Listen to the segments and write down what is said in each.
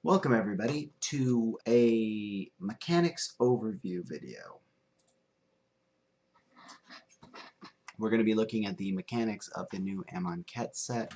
Welcome everybody to a mechanics overview video. We're going to be looking at the mechanics of the new Amonkhet set,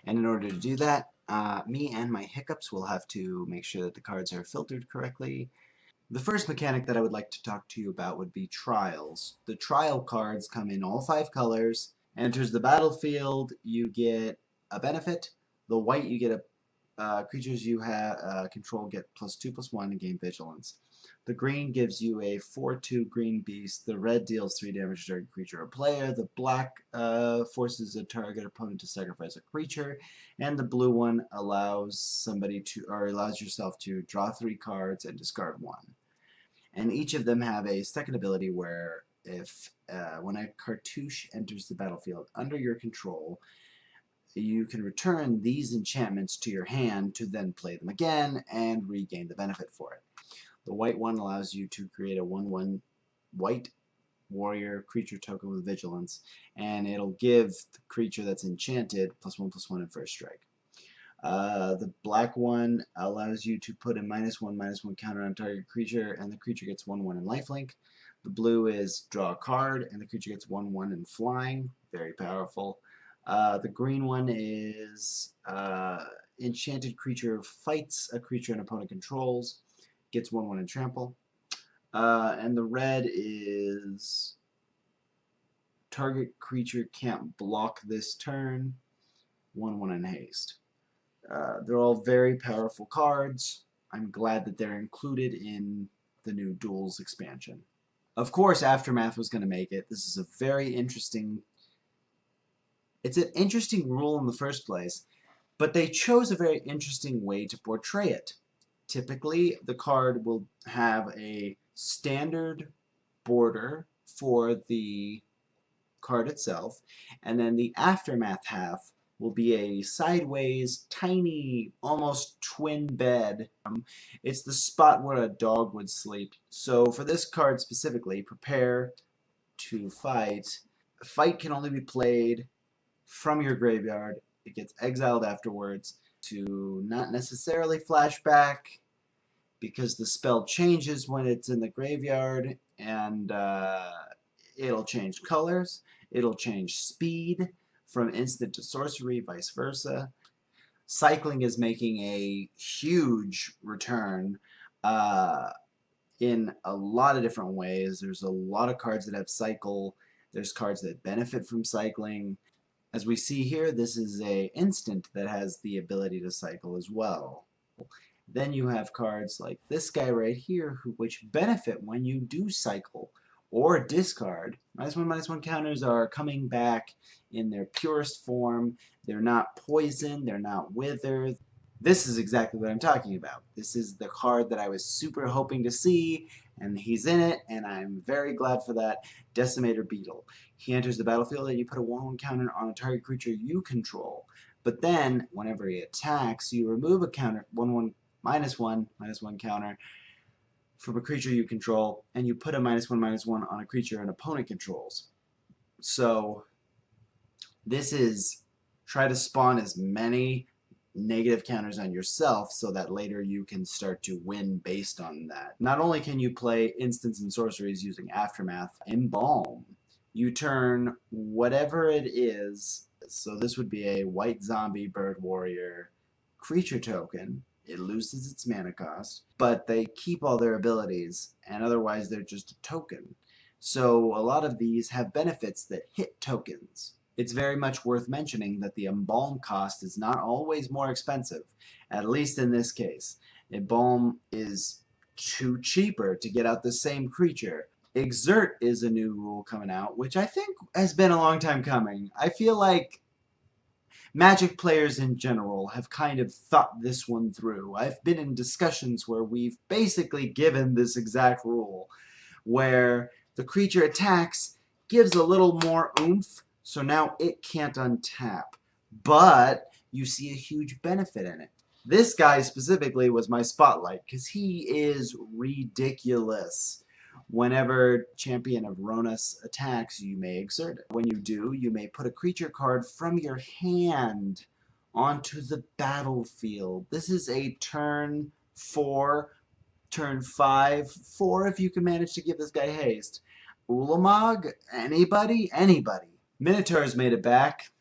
and in order to do that, me and my hiccups will have to make sure that the cards are filtered correctly. The first mechanic that I would like to talk to you about would be trials. The trial cards come in all 5 colors. Enters the battlefield, you get a benefit. The white, you get a creatures you have control get +2/+1 and gain vigilance. The green gives you a 4/2 green beast. The red deals 3 damage to target creature or player. The black forces a target opponent to sacrifice a creature, and the blue one allows allows yourself to draw 3 cards and discard 1. And each of them have a second ability where if when a cartouche enters the battlefield under your control, you can return these enchantments to your hand to then play them again and regain the benefit for it. The white one allows you to create a 1/1 white warrior creature token with vigilance, and it'll give the creature that's enchanted +1/+1 in first strike. The black one allows you to put a -1/-1 counter on target creature, and the creature gets 1/1 in lifelink. The blue is draw a card, and the creature gets 1/1 in flying. Very powerful. The green one is enchanted creature fights a creature an opponent controls, gets 1/1 in trample. And the red is target creature can't block this turn, 1/1 in haste. They're all very powerful cards. I'm glad that they're included in the new Duels expansion. Of course, Aftermath was going to make it. This is a very interesting... It's an interesting rule in the first place, but they chose a very interesting way to portray it. Typically, the card will have a standard border for the card itself, and then the Aftermath half will be a sideways, tiny, almost twin bed. It's the spot where a dog would sleep. So for this card specifically, prepare to fight. A fight can only be played from your graveyard. It gets exiled afterwards to not necessarily flashback because the spell changes when it's in the graveyard, and it'll change colors, it'll change speed from instant to sorcery, vice versa. Cycling is making a huge return in a lot of different ways. There's a lot of cards that have cycle. There's cards that benefit from cycling. As we see here, this is an instant that has the ability to cycle as well. Then you have cards like this guy right here, which benefit when you do cycle or discard. -1/-1 counters are coming back in their purest form. They're not poison, they're not withered. This is exactly what I'm talking about. This is the card that I was super hoping to see, and he's in it, and I'm very glad for that. Decimator Beetle. He enters the battlefield, and you put a 1/1 counter on a target creature you control. But then, whenever he attacks, you remove a counter, 1/1 -1 counter from a creature you control, and you put a -1/-1 on a creature an opponent controls. So, this is try to spawn as many negative counters on yourself so that later you can start to win based on that. Not only can you play instants and sorceries using Aftermath, Embalm. You turn whatever it is, so this would be a white zombie bird warrior creature token. It loses its mana cost, but they keep all their abilities, and otherwise they're just a token. So a lot of these have benefits that hit tokens. It's very much worth mentioning that the Embalm cost is not always more expensive, at least in this case. Embalm is too cheaper to get out the same creature. Exert is a new rule coming out, which I think has been a long time coming. I feel like Magic players in general have kind of thought this one through. I've been in discussions where we've basically given this exact rule, where the creature attacks, gives a little more oomph, so now it can't untap. But you see a huge benefit in it. This guy specifically was my spotlight, because he is ridiculous. Whenever Champion of Ronas attacks, you may exert it. When you do, you may put a creature card from your hand onto the battlefield. This is a turn 4, turn 5, 4 if you can manage to give this guy haste. Ulamog? Anybody? Anybody. Minotaurs made it back,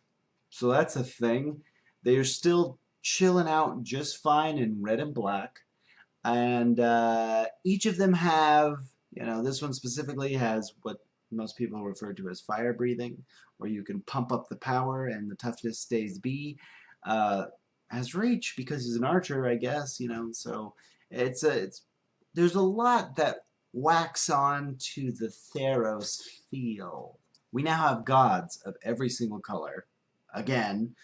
so that's a thing. They are still chilling out just fine in red and black. And each of them have, this one specifically has what most people refer to as fire breathing, where you can pump up the power and the toughness stays B. Has reach because he's an archer, I guess, so it's there's a lot that wax on to the Theros feel. We now have gods of every single color. Again,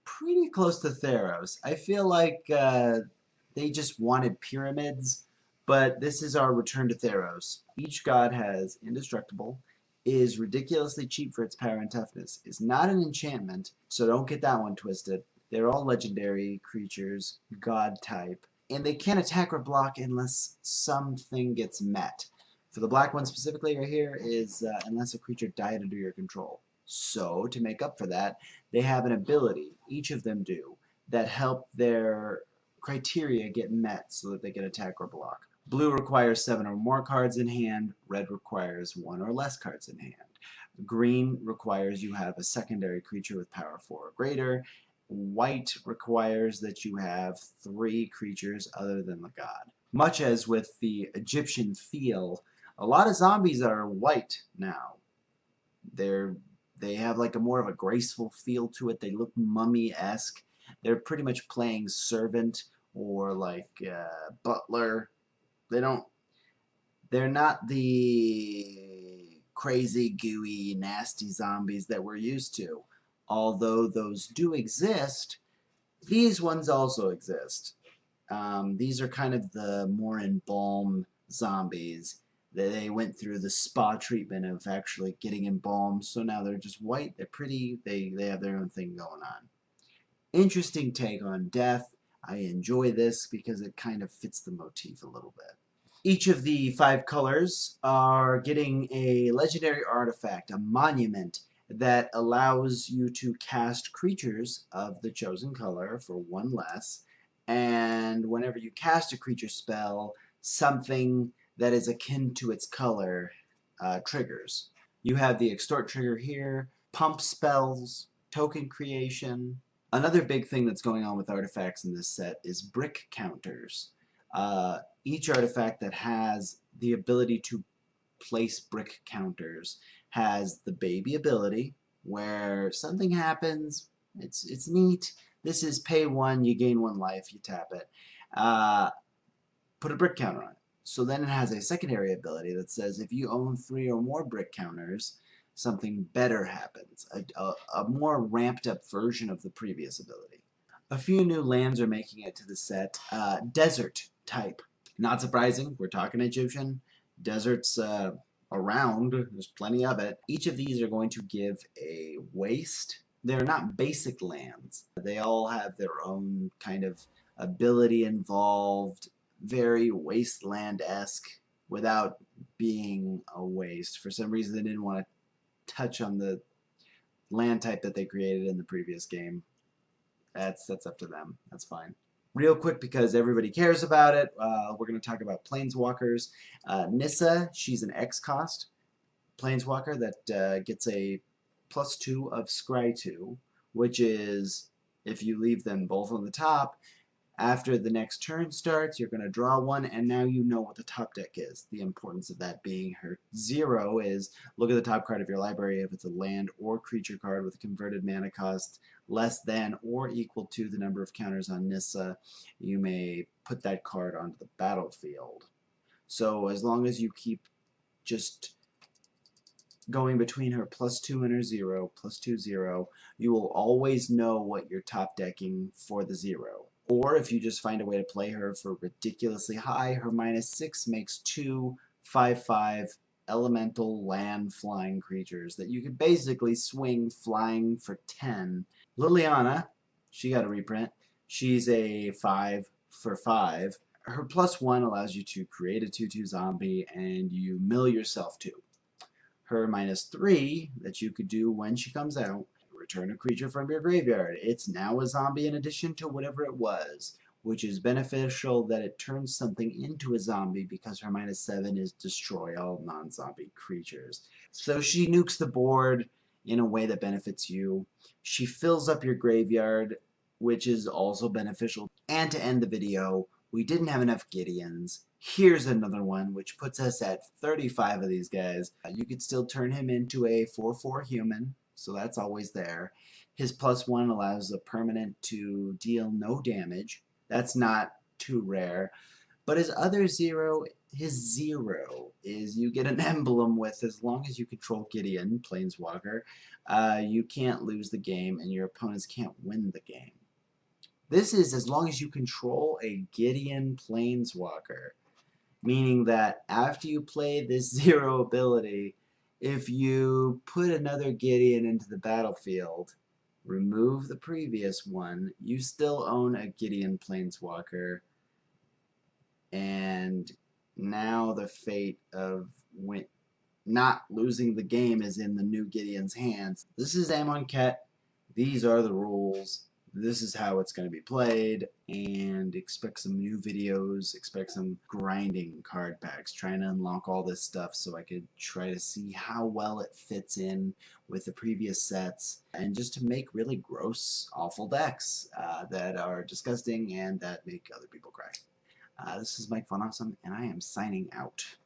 pretty close to Theros. I feel like they just wanted pyramids, but this is our return to Theros. Each god has indestructible, is ridiculously cheap for its power and toughness, is not an enchantment, so don't get that one twisted. They're all legendary creatures, god type, and they can't attack or block unless something gets met. For the black one specifically right here is unless a creature died under your control. So, to make up for that, they have an ability, each of them do, that help their criteria get met so that they can attack or block. Blue requires 7 or more cards in hand, red requires 1 or less cards in hand. Green requires you have a secondary creature with power 4 or greater. White requires that you have 3 creatures other than the god. Much as with the Egyptian feel, a lot of zombies are white now. They have like a more of a graceful feel to it. They look mummy-esque. They're pretty much playing servant or like butler. They're not the crazy, gooey, nasty zombies that we're used to. Although those do exist, these ones also exist. These are kind of the more embalmed zombies. They went through the spa treatment of actually getting embalmed, so now they're just white, they're pretty, they have their own thing going on. Interesting take on death. I enjoy this because it kind of fits the motif a little bit. Each of the 5 colors are getting a legendary artifact, a monument, that allows you to cast creatures of the chosen color for 1 less, and whenever you cast a creature spell, something that is akin to its color triggers. You have the extort trigger here, pump spells, token creation. Another big thing that's going on with artifacts in this set is brick counters. Each artifact that has the ability to place brick counters has the baby ability, where something happens, it's neat. This is pay 1, you gain 1 life, you tap it. Put a brick counter on it. So then it has a secondary ability that says if you own 3 or more brick counters, something better happens. A more ramped up version of the previous ability. A few new lands are making it to the set. Desert type. Not surprising, we're talking Egyptian. Desert's around, there's plenty of it. Each of these are going to give a waste. They're not basic lands. They all have their own kind of ability involved, very wasteland-esque without being a waste. For some reason they didn't want to touch on the land type that they created in the previous game. That's up to them. That's fine. Real quick, because everybody cares about it, we're going to talk about Planeswalkers. Nissa, she's an X cost Planeswalker that gets a +2 of Scry 2, which is, if you leave them both on the top, after the next turn starts, you're going to draw 1, and now you know what the top deck is. The importance of that being her 0 is, look at the top card of your library. If it's a land or creature card with a converted mana cost less than or equal to the number of counters on Nissa, you may put that card onto the battlefield. So as long as you keep just going between her +2 and her 0, +2, 0, you will always know what you're top decking for the 0. Or if you just find a way to play her for ridiculously high, her -6 makes 2 5/5 elemental land flying creatures that you could basically swing flying for 10. Liliana, she got a reprint. She's a 5 for 5. Her +1 allows you to create a 2/2 zombie and you mill yourself 2. Her -3 that you could do when she comes out, return a creature from your graveyard. It's now a zombie in addition to whatever it was, which is beneficial that it turns something into a zombie because her -7 is destroy all non-zombie creatures. So she nukes the board in a way that benefits you. She fills up your graveyard, which is also beneficial. And to end the video, we didn't have enough Gideons. Here's another one, which puts us at 35 of these guys. You could still turn him into a 4/4 human, so that's always there. His +1 allows a permanent to deal no damage. That's not too rare. But his other zero, his 0, is you get an emblem with, as long as you control Gideon, Planeswalker, you can't lose the game and your opponents can't win the game. This is as long as you control a Gideon Planeswalker, meaning that after you play this 0 ability, if you put another Gideon into the battlefield, remove the previous one, you still own a Gideon Planeswalker, and now the fate of not losing the game is in the new Gideon's hands. This is Amonkhet. These are the rules. This is how it's going to be played, and expect some new videos, expect some grinding card packs, trying to unlock all this stuff so I could try to see how well it fits in with the previous sets, and just to make really gross, awful decks that are disgusting and that make other people cry. This is MikeVonAwesome, and I am signing out.